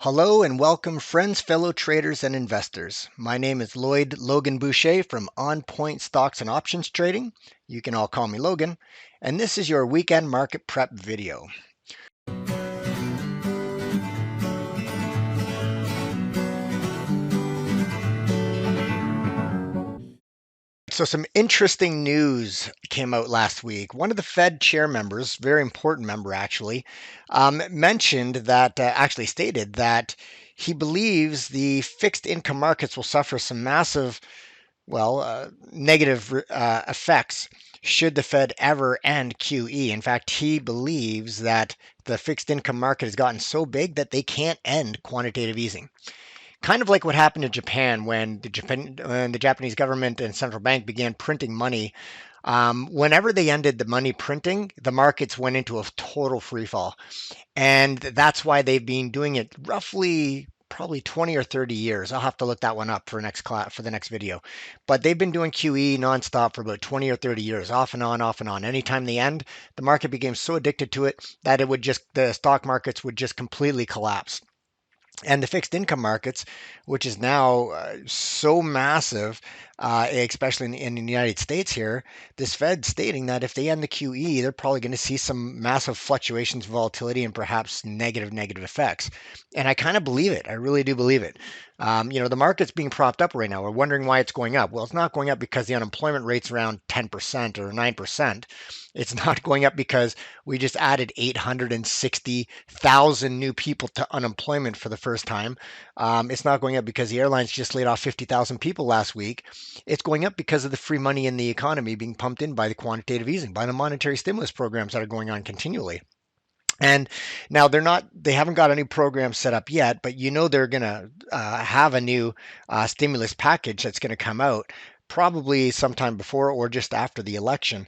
Hello and welcome, friends, fellow traders, and investors. My name is Lloyd Logan Boucher from On Point Stocks and Options Trading. You can all call me Logan, and this is your weekend market prep video. So, some interesting news came out last week. One of the Fed chair members, very important member actually, mentioned that, actually stated that he believes the fixed income markets will suffer some massive negative effects should the Fed ever end QE. In fact, he believes that the fixed income market has gotten so big that they can't end quantitative easing. Kind of like what happened in Japan when the Japanese government and central bank began printing money. Whenever they ended the money printing, the markets went into a total free fall. And that's why they've been doing it roughly probably 20 or 30 years. I'll have to look that one up for next class for the next video. But they've been doing QE nonstop for about 20 or 30 years, off and on, off and on. Anytime they end, the market became so addicted to it that the stock markets would just completely collapse. And the fixed income markets, which is now so massive, especially in the United States here, this Fed stating that if they end the QE, they're probably going to see some massive fluctuations, volatility, and perhaps negative effects. And I kind of believe it. I really do believe it. The market's being propped up right now. We're wondering why it's going up. Well, it's not going up because the unemployment rate's around 10% or 9%. It's not going up because we just added 860,000 new people to unemployment for the first time. It's not going up because the airlines just laid off 50,000 people last week. It's going up because of the free money in the economy being pumped in by the quantitative easing, by the monetary stimulus programs that are going on continually. And now they haven't got any programs set up yet, but they're going to have a new stimulus package that's going to come out probably sometime before or just after the election.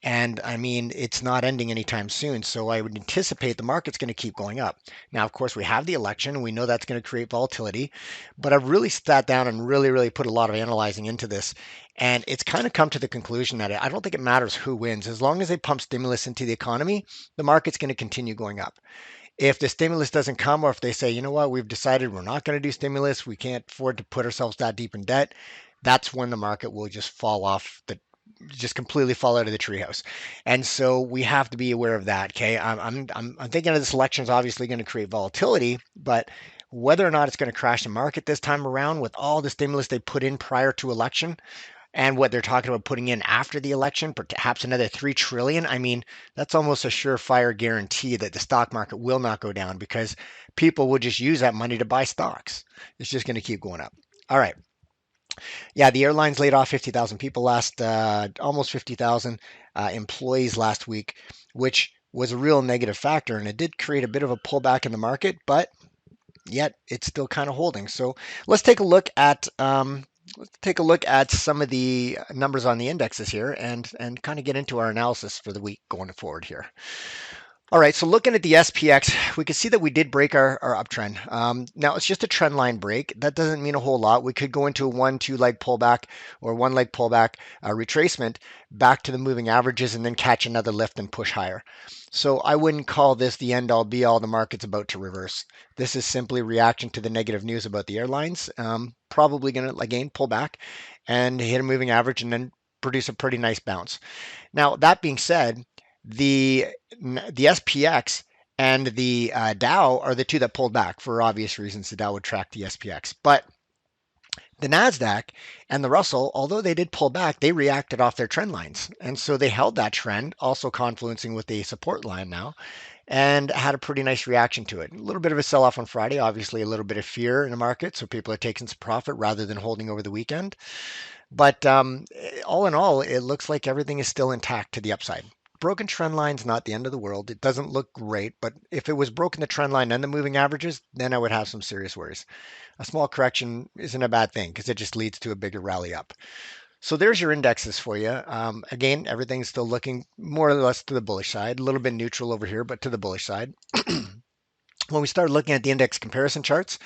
And I mean, it's not ending anytime soon. So I would anticipate the market's going to keep going up. Now, of course, we have the election and we know that's going to create volatility, but I've really sat down and really put a lot of analyzing into this. And it's kind of come to the conclusion that I don't think it matters who wins. As long as they pump stimulus into the economy, the market's going to continue going up. If the stimulus doesn't come, or if they say, you know what, we've decided we're not going to do stimulus, we can't afford to put ourselves that deep in debt, that's when the market will just fall off just completely fall out of the treehouse. And so we have to be aware of that. Okay. I'm thinking of this election is obviously going to create volatility, but whether or not it's going to crash the market this time around with all the stimulus they put in prior to election, and what they're talking about putting in after the election, perhaps another 3 trillion. I mean, that's almost a surefire guarantee that the stock market will not go down because people will just use that money to buy stocks. It's just going to keep going up. All right. Yeah, the airlines laid off 50,000 people almost 50,000 employees last week, which was a real negative factor. And it did create a bit of a pullback in the market, but yet it's still kind of holding. So let's take a look at some of the numbers on the indexes here and kind of get into our analysis for the week going forward here. All right, so looking at the SPX, we can see that we did break our uptrend. Now it's just a trend line break. That doesn't mean a whole lot. We could go into a 1-2 leg pullback or one leg pullback retracement back to the moving averages and then catch another lift and push higher. So I wouldn't call this the end all be all. The market's about to reverse. This is simply reaction to the negative news about the airlines. Probably going to again pull back and hit a moving average and then produce a pretty nice bounce. Now that being said, the SPX and the Dow are the two that pulled back for obvious reasons. The Dow would track the SPX, but the Nasdaq and the Russell, although they did pull back, they reacted off their trend lines, and so they held that trend, also confluencing with the support line now, and had a pretty nice reaction to it. A little bit of a sell-off on Friday, obviously a little bit of fear in the market, so people are taking some profit rather than holding over the weekend. But all in all, it looks like everything is still intact to the upside. Broken trend line's not the end of the world. It doesn't look great, but if it was broken the trend line and the moving averages, then I would have some serious worries. A small correction isn't a bad thing because it just leads to a bigger rally up. So there's your indexes for you. Again, everything's still looking more or less to the bullish side, a little bit neutral over here, but to the bullish side. When we start looking at the index comparison charts,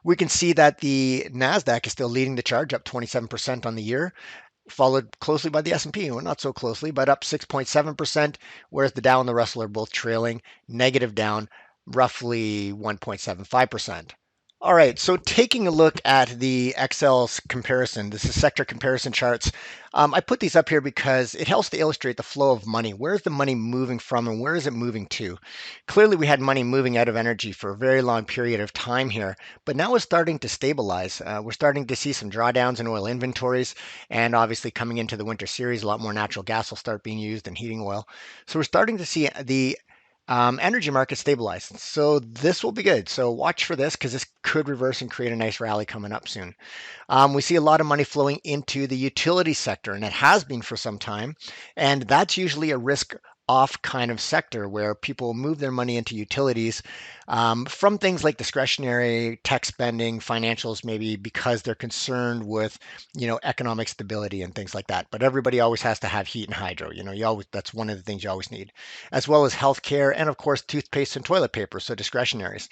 we can see that the NASDAQ is still leading the charge, up 27% on the year, followed closely by the S&P, well, not so closely, but up 6.7%, whereas the Dow and the Russell are both trailing, negative down roughly 1.75%. All right, so taking a look at the Excel's comparison, this is sector comparison charts. I put these up here because it helps to illustrate the flow of money. Where is the money moving from and where is it moving to? Clearly, we had money moving out of energy for a very long period of time here, but now it's starting to stabilize. We're starting to see some drawdowns in oil inventories, and obviously coming into the winter series, a lot more natural gas will start being used and heating oil. So we're starting to see the energy market stabilized. So this will be good. So watch for this because this could reverse and create a nice rally coming up soon. We see a lot of money flowing into the utility sector, and it has been for some time. And that's usually a risk off kind of sector where people move their money into utilities from things like discretionary tech spending, financials, maybe because they're concerned with, economic stability and things like that. But everybody always has to have heat and hydro. You always that's one of the things you always need, as well as healthcare and of course toothpaste and toilet paper. So discretionaries.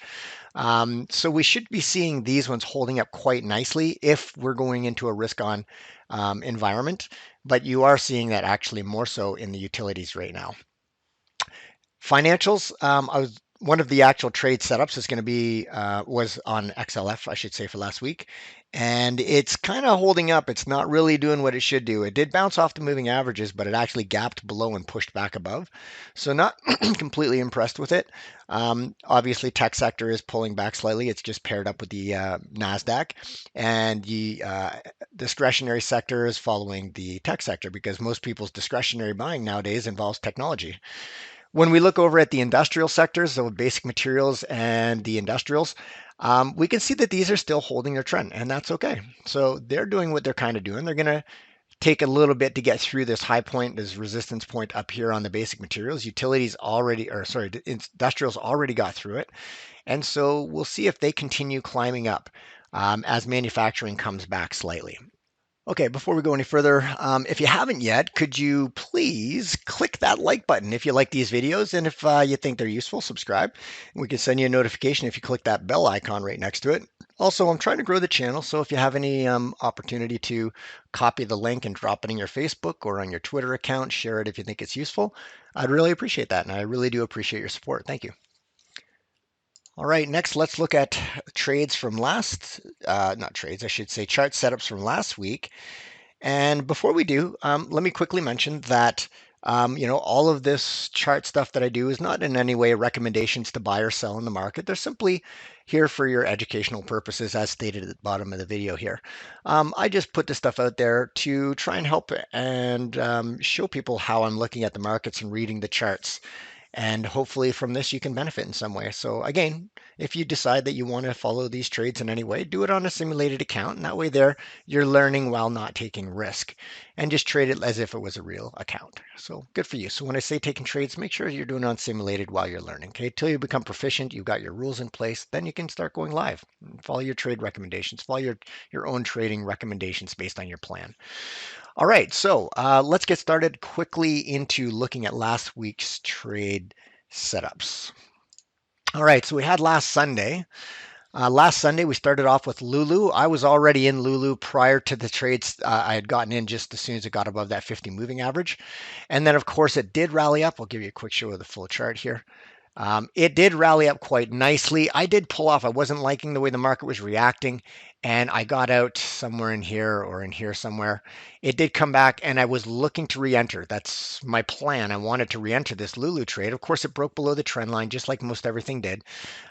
So we should be seeing these ones holding up quite nicely if we're going into a risk on environment, but you are seeing that actually more so in the utilities right now. Financials, I was one of the actual trade setups is going to be was on XLF, I should say, for last week, and it's kind of holding up. It's not really doing what it should do. It did bounce off the moving averages, but it actually gapped below and pushed back above. So not completely impressed with it. Obviously, tech sector is pulling back slightly. It's just paired up with the Nasdaq, and the discretionary sector is following the tech sector because most people's discretionary buying nowadays involves technology. When we look over at the industrial sectors, so basic materials and the industrials, we can see that these are still holding their trend, and that's okay. So they're doing what they're kind of doing. They're going to take a little bit to get through this high point, this resistance point up here on the basic materials. Utilities already, or sorry, industrials already got through it. And so we'll see if they continue climbing up as manufacturing comes back slightly. Okay, before we go any further, if you haven't yet, could you please click that like button if you like these videos, and if you think they're useful, subscribe. We can send you a notification if you click that bell icon right next to it. Also, I'm trying to grow the channel, so if you have any opportunity to copy the link and drop it in your Facebook or on your Twitter account, share it if you think it's useful, I'd really appreciate that, and I really do appreciate your support. Thank you. All right, next let's look at trades from not trades, I should say chart setups from last week. And before we do, let me quickly mention that all of this chart stuff that I do is not in any way recommendations to buy or sell in the market. They're simply here for your educational purposes, as stated at the bottom of the video here. I just put this stuff out there to try and help and show people how I'm looking at the markets and reading the charts. And hopefully from this you can benefit in some way. So again, if you decide that you want to follow these trades in any way, do it on a simulated account. And that way there you're learning while not taking risk, and just trade it as if it was a real account. So good for you. So when I say taking trades, make sure you're doing it on simulated while you're learning. Okay, till you become proficient, you've got your rules in place, then you can start going live. Follow your trade recommendations, follow your own trading recommendations based on your plan. All right, so let's get started quickly into looking at last week's trade setups. All right, so we had last Sunday. Last Sunday, we started off with Lulu. I was already in Lulu prior to the trades. I had gotten in just as soon as it got above that 50 moving average. And then, of course, it did rally up. I'll give you a quick show of the full chart here. It did rally up quite nicely. I did pull off. I wasn't liking the way the market was reacting, and I got out somewhere in here or in here somewhere. It did come back, and I was looking to re-enter. That's my plan. I wanted to re-enter this Lulu trade. Of course, it broke below the trend line, just like most everything did,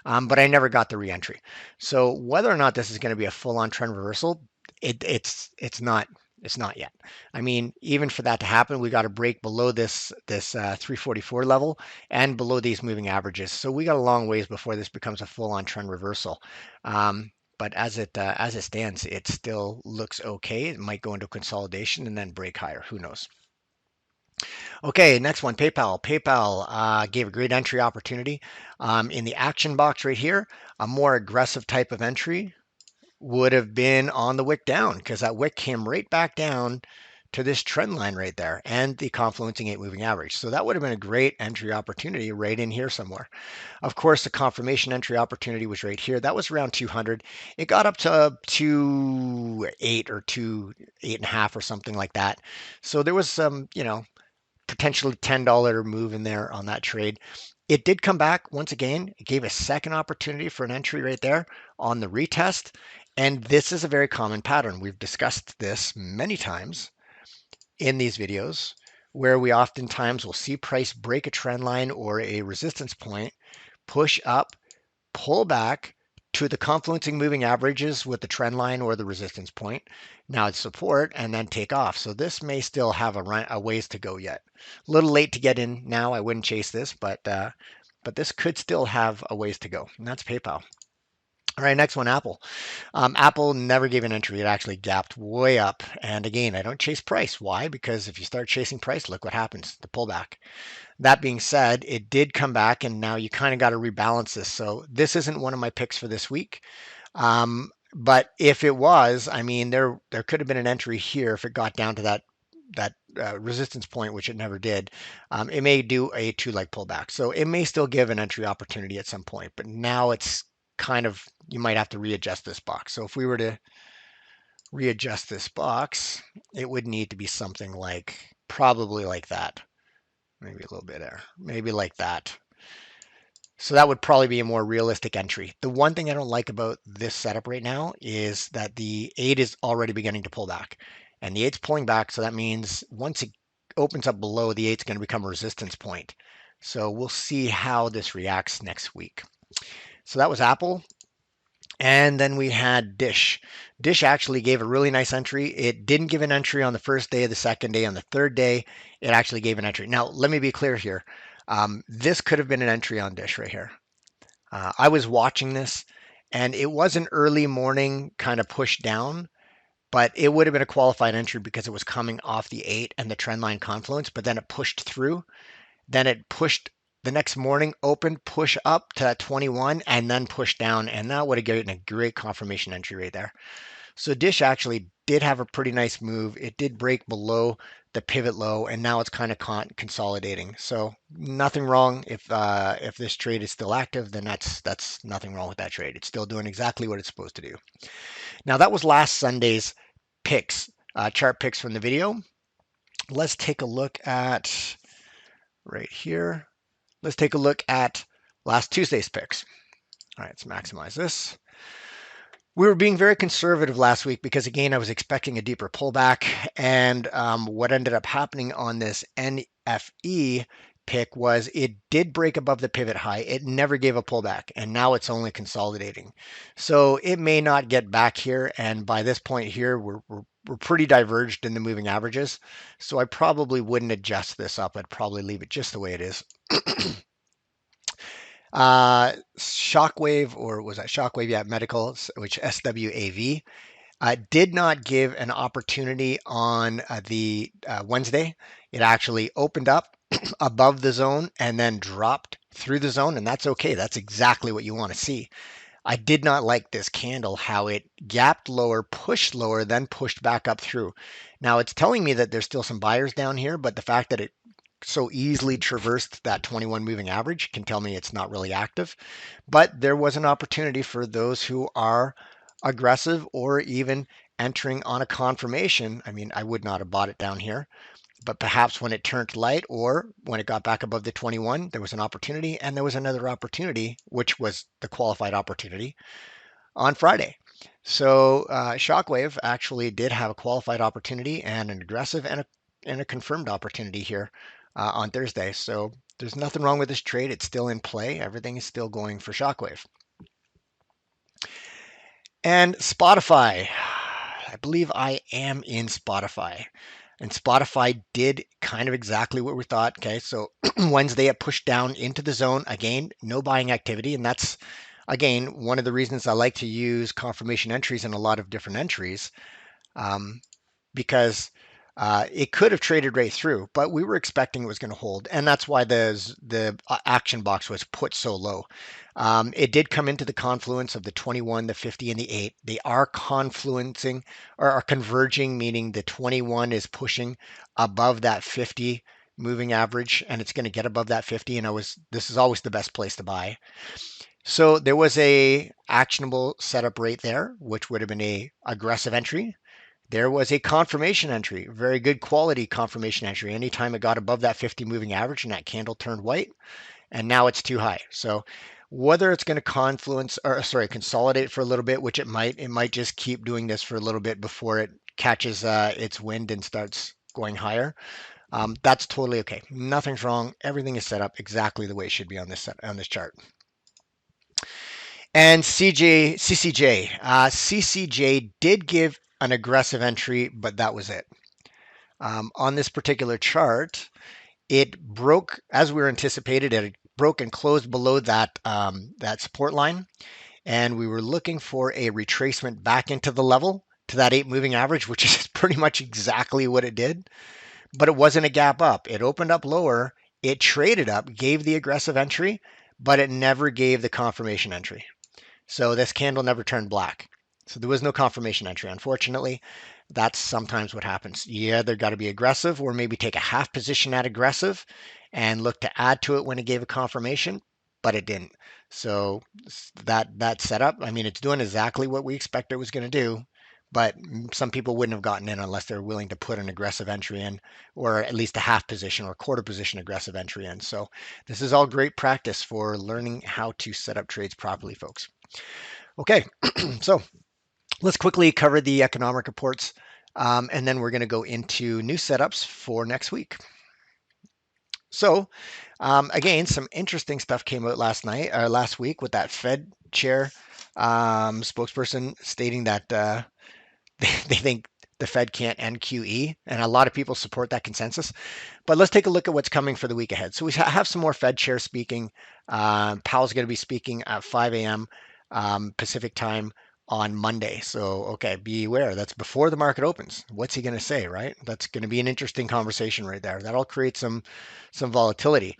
but I never got the re-entry. So whether or not this is going to be a full-on trend reversal, it's not yet. I mean, even for that to happen, we got to break below this 344 level and below these moving averages. So we got a long ways before this becomes a full-on trend reversal. But as it stands, it still looks okay. It might go into consolidation and then break higher. Who knows? Okay, next one, PayPal. PayPal gave a great entry opportunity in the action box right here. A more aggressive type of entry would have been on the wick down, because that wick came right back down to this trend line right there and the confluencing 8 moving average. So that would have been a great entry opportunity right in here somewhere. Of course, the confirmation entry opportunity was right here. That was around 200. It got up to 2.8 or 2.8.5 or something like that. So there was some, potentially $10 move in there on that trade. It did come back once again. It gave a second opportunity for an entry right there on the retest. And this is a very common pattern. We've discussed this many times in these videos where we oftentimes will see price break a trend line or a resistance point, push up, pull back to the confluencing moving averages with the trend line or the resistance point. Now it's support and then take off. So this may still have a ways to go yet. A little late to get in now. I wouldn't chase this, but this could still have a ways to go. And that's PayPal. All right, next one, Apple. Apple never gave an entry. It actually gapped way up. And again, I don't chase price. Why? Because if you start chasing price, look what happens, the pullback. That being said, it did come back, and now you kind of got to rebalance this. So this isn't one of my picks for this week. But if it was, I mean, there could have been an entry here if it got down to that resistance point, which it never did. It may do a two-leg pullback, so it may still give an entry opportunity at some point. But now it's kind of you might have to readjust this box. So if we were to readjust this box, it would need to be something like probably like that. Maybe a little bit there, maybe like that. So that would probably be a more realistic entry. The one thing I don't like about this setup right now is that the 8 is already beginning to pull back. And the 8's pulling back, so that means once it opens up below, the 8's going to become a resistance point. So we'll see how this reacts next week. So that was Apple. And then we had Dish. Dish actually gave a really nice entry. It didn't give an entry on the first day, the second day, on the third day. It actually gave an entry. Now, let me be clear here. This could have been an entry on Dish right here. I was watching this, and it was an early morning kind of push down, but it would have been a qualified entry because it was coming off the 8 and the trend line confluence, but then it pushed through. Then it pushed the next morning, opened, push up to that 21, and then push down, and that would have given a great confirmation entry right there. So Dish actually did have a pretty nice move. It did break below the pivot low, and now it's kind of consolidating. So nothing wrong if this trade is still active, then that's nothing wrong with that trade. It's still doing exactly what it's supposed to do. Now that was last Sunday's picks, chart picks from the video. Let's take a look at right here. Let's take a look at last Tuesday's picks. All right, let's maximize this. We were being very conservative last week because, again, I was expecting a deeper pullback. And what ended up happening on this NFE pick was it did break above the pivot high. It never gave a pullback, and now it's only consolidating. So it may not get back here. And by this point here, we're pretty diverged in the moving averages. So I probably wouldn't adjust this up. I'd probably leave it just the way it is. Shockwave, or was that Shockwave? Yeah, Medical, which SWAV, did not give an opportunity on the Wednesday. It actually opened up above the zone and then dropped through the zone, and that's okay. That's exactly what you want to see. I did not like this candle, how it gapped lower, pushed lower, then pushed back up through. Now it's telling me that there's still some buyers down here, but the fact that it so easily traversed that 21 moving average can tell me it's not really active. But there was an opportunity for those who are aggressive or even entering on a confirmation. I mean, I would not have bought it down here, but perhaps when it turned light or when it got back above the 21, there was an opportunity, and there was another opportunity, which was the qualified opportunity on Friday. So Shockwave actually did have a qualified opportunity and an aggressive and a confirmed opportunity here on Thursday. So there's nothing wrong with this trade. It's still in play. Everything is still going for Shockwave. And Spotify. I believe I am in Spotify. And Spotify did kind of exactly what we thought. Okay, so Wednesday it pushed down into the zone. Again, no buying activity. And that's, again, one of the reasons I like to use confirmation entries in a lot of different entries, because it could have traded right through, but we were expecting it was going to hold, and that's why the action box was put so low. It did come into the confluence of the 21, the 50, and the 8. They are confluencing or are converging, meaning the 21 is pushing above that 50 moving average, and it's going to get above that 50. And this is always the best place to buy. So there was a actionable setup right there, which would have been a aggressive entry. There was a confirmation entry, very good quality confirmation entry. Anytime it got above that 50 moving average and that candle turned white, and now it's too high. So whether it's going to consolidate for a little bit, which it might just keep doing this for a little bit before it catches its wind and starts going higher. That's totally okay. Nothing's wrong. Everything is set up exactly the way it should be on this chart. And CCJ did give an aggressive entry, but that was it. On this particular chart, it broke as we were anticipated. It broke and closed below that support line, and we were looking for a retracement back into the level to that 8 moving average, which is pretty much exactly what it did. But it wasn't a gap up. It opened up lower. It traded up, gave the aggressive entry, but it never gave the confirmation entry. So this candle never turned black. So there was no confirmation entry, unfortunately. That's sometimes what happens. You either got to be aggressive or maybe take a half position at aggressive and look to add to it when it gave a confirmation, but it didn't. So that setup, I mean, it's doing exactly what we expected it was going to do, but some people wouldn't have gotten in unless they're willing to put an aggressive entry in, or at least a half position or quarter position aggressive entry in. So this is all great practice for learning how to set up trades properly, folks. Okay, so let's quickly cover the economic reports, and then we're going to go into new setups for next week. So, again, some interesting stuff came out last week with that Fed chair spokesperson stating that they think the Fed can't end QE, and a lot of people support that consensus. But let's take a look at what's coming for the week ahead. So we have some more Fed chair speaking. Powell's going to be speaking at 5 a.m. Pacific time on Monday. So, okay, be aware that's before the market opens. What's he going to say, right? That's going to be an interesting conversation right there. That'll create some volatility.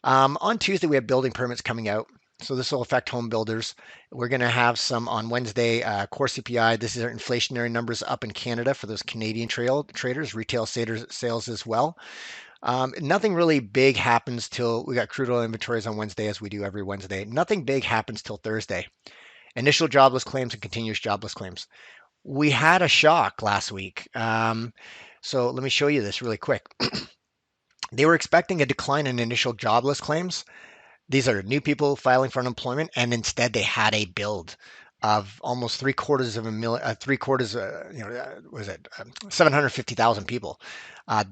On Tuesday, we have building permits coming out. So this will affect home builders. We're going to have some on Wednesday, core CPI. This is our inflationary numbers up in Canada for those Canadian traders, retail sales as well. Nothing really big happens till we got crude oil inventories on Wednesday, as we do every Wednesday. Nothing big happens till Thursday. Initial jobless claims and continuous jobless claims. We had a shock last week. So let me show you this really quick. They were expecting a decline in initial jobless claims. These are new people filing for unemployment, and instead they had a build of almost three quarters of a million, was it 750,000 people?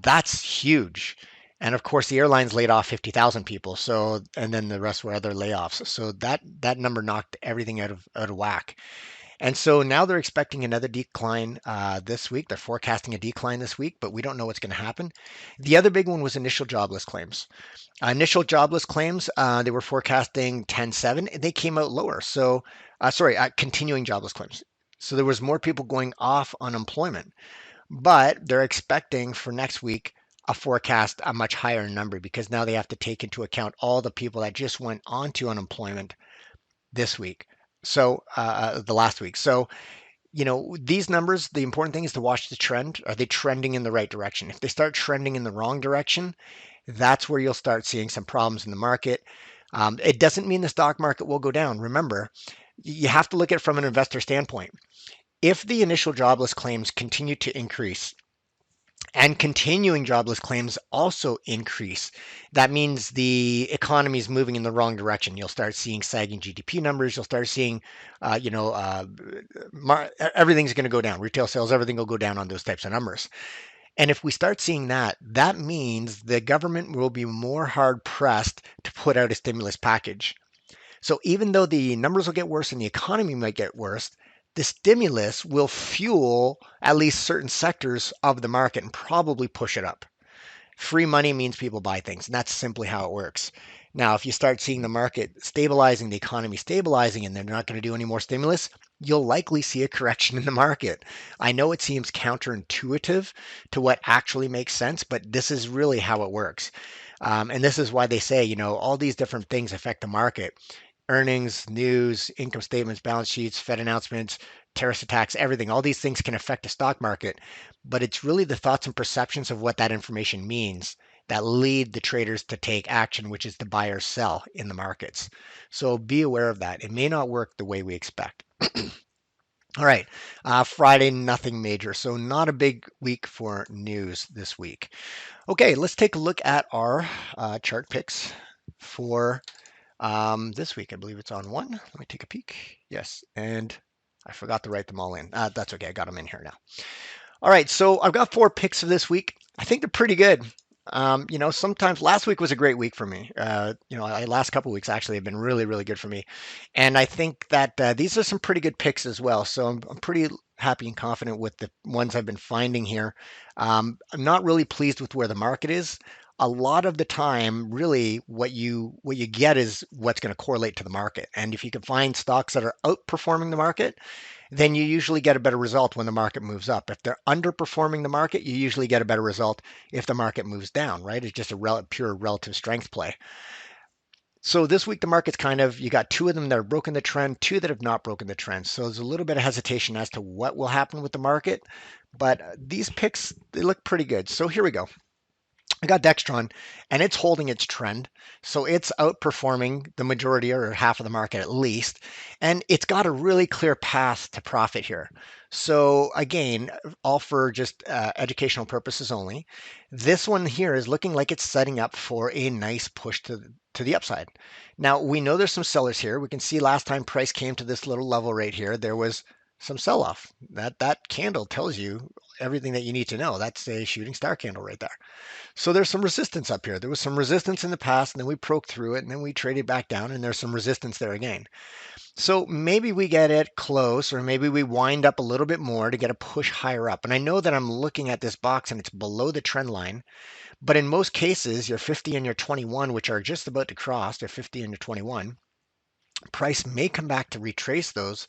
That's huge. And of course, the airlines laid off 50,000 people. So, and then the rest were other layoffs. So that number knocked everything out of whack. And so now they're expecting another decline this week. They're forecasting a decline this week, but we don't know what's going to happen. The other big one was initial jobless claims. Initial jobless claims, they were forecasting 10.7. They came out lower. So, continuing jobless claims. So there was more people going off unemployment, but they're expecting for next week a forecast a much higher number because now they have to take into account all the people that just went on to unemployment this week. So the last week. So these numbers, the important thing is to watch the trend. Are they trending in the right direction? If they start trending in the wrong direction, that's where you'll start seeing some problems in the market. It doesn't mean the stock market will go down. Remember, you have to look at it from an investor standpoint. If the initial jobless claims continue to increase and continuing jobless claims also increase, that means the economy is moving in the wrong direction. You'll start seeing sagging GDP numbers. You'll start seeing, everything's going to go down. Retail sales, everything will go down on those types of numbers. And if we start seeing that, that means the government will be more hard pressed to put out a stimulus package. So even though the numbers will get worse and the economy might get worse, the stimulus will fuel at least certain sectors of the market and probably push it up. Free money means people buy things, and that's simply how it works. Now, if you start seeing the market stabilizing, the economy stabilizing, and they're not going to do any more stimulus, you'll likely see a correction in the market. I know it seems counterintuitive to what actually makes sense, but this is really how it works. And this is why they say, all these different things affect the market. Earnings, news, income statements, balance sheets, Fed announcements, terrorist attacks, everything. All these things can affect the stock market, but it's really the thoughts and perceptions of what that information means that lead the traders to take action, which is to buy or sell in the markets. So be aware of that. It may not work the way we expect. All right, Friday, nothing major. So not a big week for news this week. Okay, let's take a look at our chart picks for this week. I believe it's on one. Let me take a peek. Yes, and I forgot to write them all in. That's okay. I got them in here now. All right, so I've got 4 picks for this week. I think they're pretty good. Sometimes last week was a great week for me. Last couple of weeks actually have been really, really good for me, and I think that these are some pretty good picks as well. So I'm pretty happy and confident with the ones I've been finding here. I'm not really pleased with where the market is. A lot of the time, really, what you get is what's going to correlate to the market. And if you can find stocks that are outperforming the market, then you usually get a better result when the market moves up. If they're underperforming the market, you usually get a better result if the market moves down, right? It's just a pure relative strength play. So this week, the market's you got 2 of them that have broken the trend, 2 that have not broken the trend. So there's a little bit of hesitation as to what will happen with the market. But these picks, they look pretty good. So here we go. I got Dextron, and it's holding its trend. So it's outperforming the majority or half of the market at least. And it's got a really clear path to profit here. So again, all for just educational purposes only. This one here is looking like it's setting up for a nice push to the upside. Now, we know there's some sellers here. We can see last time price came to this little level right here, there was some sell off. That candle tells you everything that you need to know. That's a shooting star candle right there. So there's some resistance up here. There was some resistance in the past, and then we broke through it, and then we traded back down, and there's some resistance there again. So maybe we get it close, or maybe we wind up a little bit more to get a push higher up. And I know that I'm looking at this box and it's below the trend line, but in most cases, your 50 and your 21, which are just about to cross, they're 50 and your 21, price may come back to retrace those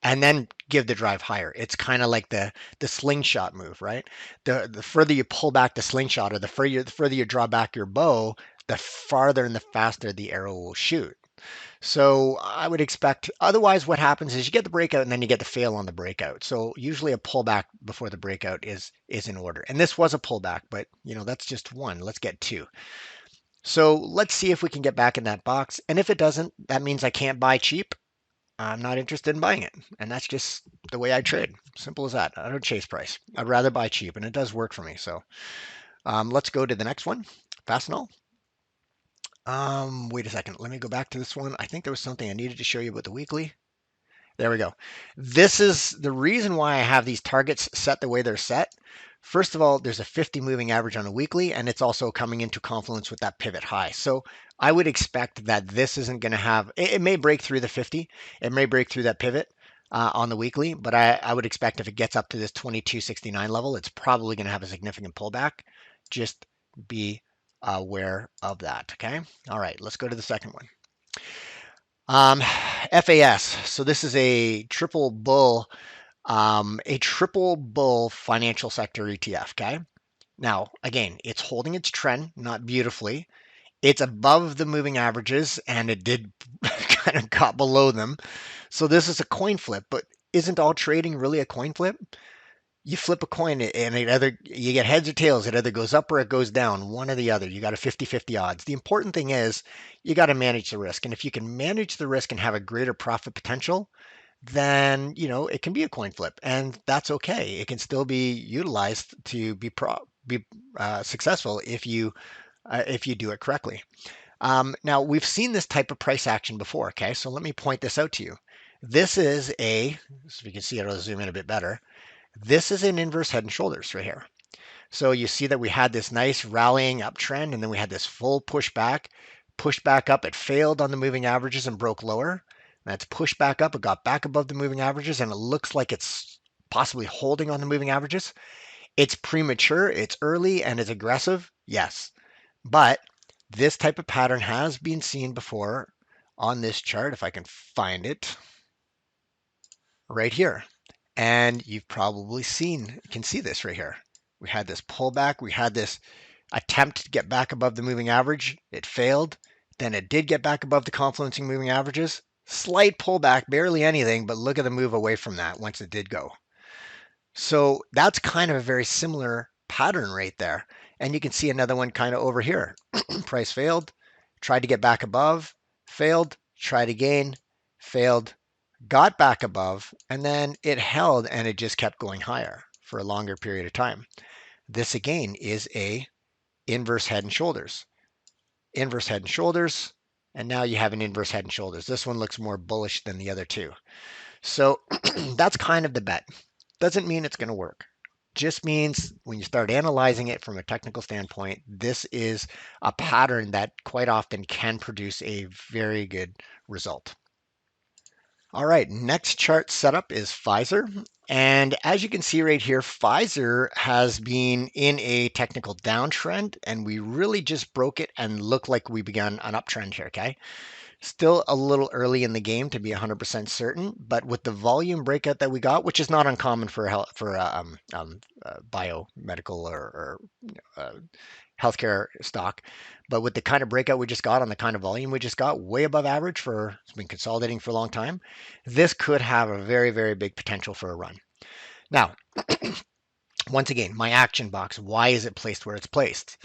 and then give the drive higher. It's kind of like the slingshot move, right? The further you pull back the slingshot, or the further you draw back your bow, the farther and the faster the arrow will shoot. So I would expect, otherwise what happens is you get the breakout and then you get the fail on the breakout. So usually a pullback before the breakout is in order. And this was a pullback, but that's just one. Let's get 2. So let's see if we can get back in that box. And if it doesn't, that means I can't buy cheap. I'm not interested in buying it. And that's just the way I trade. Simple as that. I don't chase price. I'd rather buy cheap, and it does work for me. So let's go to the next one. Fastenal. Wait a second. Let me go back to this one. I think there was something I needed to show you about the weekly. There we go. This is the reason why I have these targets set the way they're set. First of all, there's a 50 moving average on a weekly, and it's also coming into confluence with that pivot high. So I would expect that this isn't going to have, it may break through the 50, it may break through that pivot on the weekly, but I would expect if it gets up to this 2269 level, it's probably going to have a significant pullback. Just be aware of that. Okay. All right. Let's go to the second one. FAS. So this is a triple bull financial sector ETF. Okay. Now, again, it's holding its trend, not beautifully. It's above the moving averages, and it did kind of got below them. So this is a coin flip, but isn't all trading really a coin flip? You flip a coin and you get heads or tails. It either goes up or it goes down, one or the other. You got a 50-50 odds. The important thing is you got to manage the risk. And if you can manage the risk and have a greater profit potential, then it can be a coin flip, and that's okay. It can still be utilized to be successful if you do it correctly. Now we've seen this type of price action before. Okay, so let me point this out to you. This is so if you can see it, I'll zoom in a bit better. This is an inverse head and shoulders right here. So you see that we had this nice rallying uptrend, and then we had this full pushback, pushed back up. It failed on the moving averages and broke lower. That's pushed back up. It got back above the moving averages, and it looks like it's possibly holding on the moving averages. It's premature, it's early, and it's aggressive. Yes. But this type of pattern has been seen before on this chart, if I can find it, right here. And you've probably can see this right here. We had this pullback. We had this attempt to get back above the moving average. It failed. Then it did get back above the confluencing moving averages. Slight pullback, barely anything, but look at the move away from that once it did go. So that's kind of a very similar pattern right there. And you can see another one kind of over here. Price failed, tried to get back above, failed, tried again, failed, got back above, and then it held, and it just kept going higher for a longer period of time. This again is a inverse head and shoulders. inverse head and shoulders, and now you have an inverse head and shoulders. This one looks more bullish than the other two. So that's kind of the bet. Doesn't mean it's going to work. Just means when you start analyzing it from a technical standpoint, this is a pattern that quite often can produce a very good result. All right, next chart setup is Pfizer. And as you can see right here, Pfizer has been in a technical downtrend, and we really just broke it and looked like we began an uptrend here, okay? Still a little early in the game to be 100% certain, but with the volume breakout that we got, which is not uncommon for biomedical or uh, healthcare stock, but with the kind of breakout we just got on the kind of volume we just got, way above average for it's been consolidating for a long time, this could have a very, very big potential for a run. Now, once again, my action box, why is it placed where it's placed?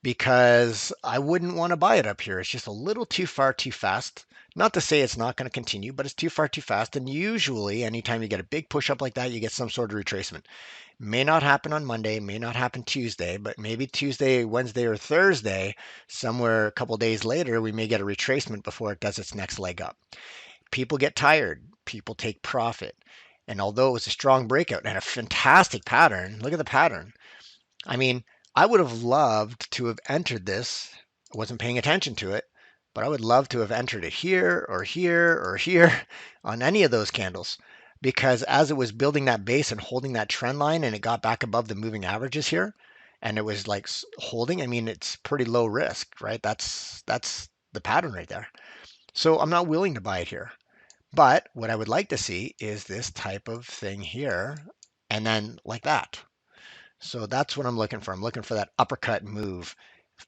Because I wouldn't want to buy it up here. It's just a little too far too fast. Not to say it's not going to continue, but it's too far too fast. And usually, anytime you get a big push up like that, you get some sort of retracement. May not happen on Monday, may not happen Tuesday, but maybe Tuesday, Wednesday, or Thursday, somewhere a couple days later, we may get a retracement before it does its next leg up. People get tired, people take profit. And although it was a strong breakout and a fantastic pattern, look at the pattern. I mean, I would have loved to have entered this. I wasn't paying attention to it, but I would love to have entered it here or here or here on any of those candles because as it was building that base and holding that trend line and it got back above the moving averages here and it was like holding, I mean, it's pretty low risk, right? That's the pattern right there. So I'm not willing to buy it here. But what I would like to see is this type of thing here and then like that. So that's what I'm looking for. I'm looking for that uppercut move,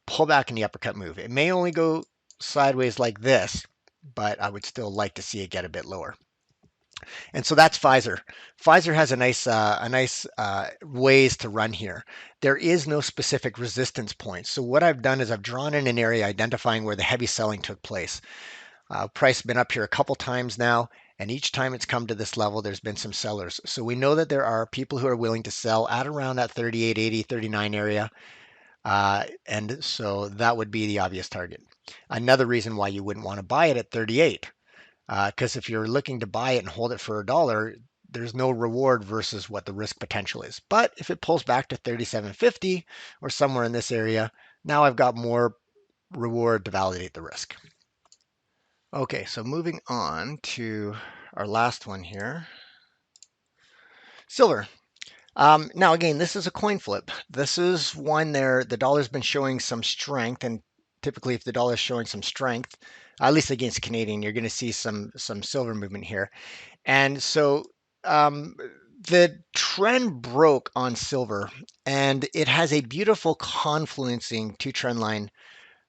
pull back in the uppercut move. It may only go sideways like this, but I would still like to see it get a bit lower. And so that's Pfizer. Pfizer has a nice ways to run here. There is no specific resistance point. So what I've done is I've drawn in an area identifying where the heavy selling took place. Price has been up here a couple times now, and each time it's come to this level, there's been some sellers. So we know that there are people who are willing to sell at around that 38.80, 39 area. And so that would be the obvious target. Another reason why you wouldn't want to buy it at 38, because if you're looking to buy it and hold it for a dollar, there's no reward versus what the risk potential is. But if it pulls back to 37.50 or somewhere in this area, now I've got more reward to validate the risk. Okay, so moving on to our last one here. Silver. Now, again, this is a coin flip. This is one there, the dollar's been showing some strength, and typically if the dollar is showing some strength, at least against Canadian, you're going to see some silver movement here. And so the trend broke on silver, and it has a beautiful confluencing two trend line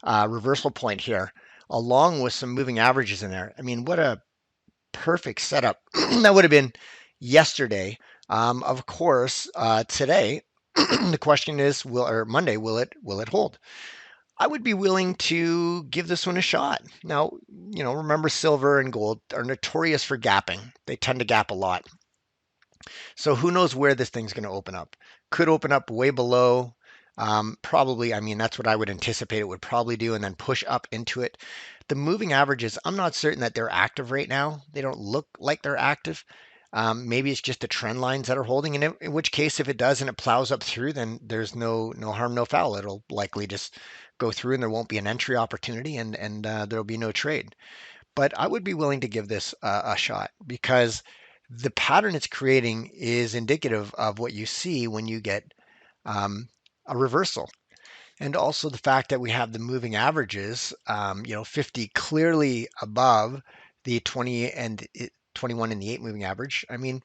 reversal point here, along with some moving averages in there. I mean, what a perfect setup that would have been yesterday. Of course, today the question is, Monday will it hold? I would be willing to give this one a shot. Now, remember silver and gold are notorious for gapping. They tend to gap a lot. So who knows where this thing's going to open up? Could open up way below. Probably, I mean, that's what I would anticipate it would probably do, and then push up into it. The moving averages, I'm not certain that they're active right now. They don't look like they're active. Maybe it's just the trend lines that are holding, and in which case, if it does and it plows up through, then there's no harm, no foul. It'll likely just go through, and there won't be an entry opportunity, and there'll be no trade. But I would be willing to give this a shot because the pattern it's creating is indicative of what you see when you get um, a reversal. And also the fact that we have the moving averages, 50 clearly above the 20 and 21 and the 8 moving average. I mean,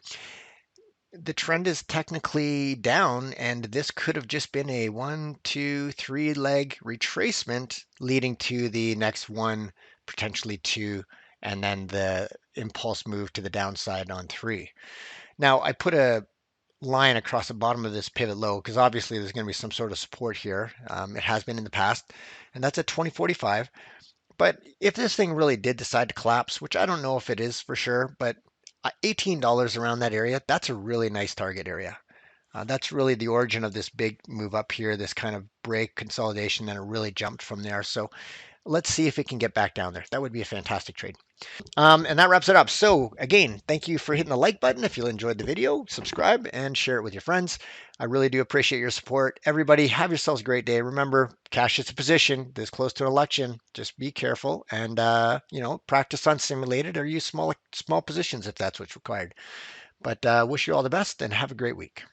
the trend is technically down, and this could have just been a 1, 2, 3 leg retracement leading to the next one, potentially two, and then the impulse move to the downside on three. Now, I put a line across the bottom of this pivot low because obviously there's going to be some sort of support here. It has been in the past, and that's at 2045. But if this thing really did decide to collapse, which I don't know if it is for sure, but $18 around that area, that's a really nice target area. That's really the origin of this big move up here, this kind of break consolidation, and it really jumped from there. So Let's see if it can get back down there. That would be a fantastic trade. And that wraps it up. So again, thank you for hitting the like button. If you enjoyed the video, subscribe and share it with your friends. I really do appreciate your support. Everybody, have yourselves a great day. Remember, cash is a position this close to an election. Just be careful and practice on simulated or use small positions if that's what's required. But wish you all the best and have a great week.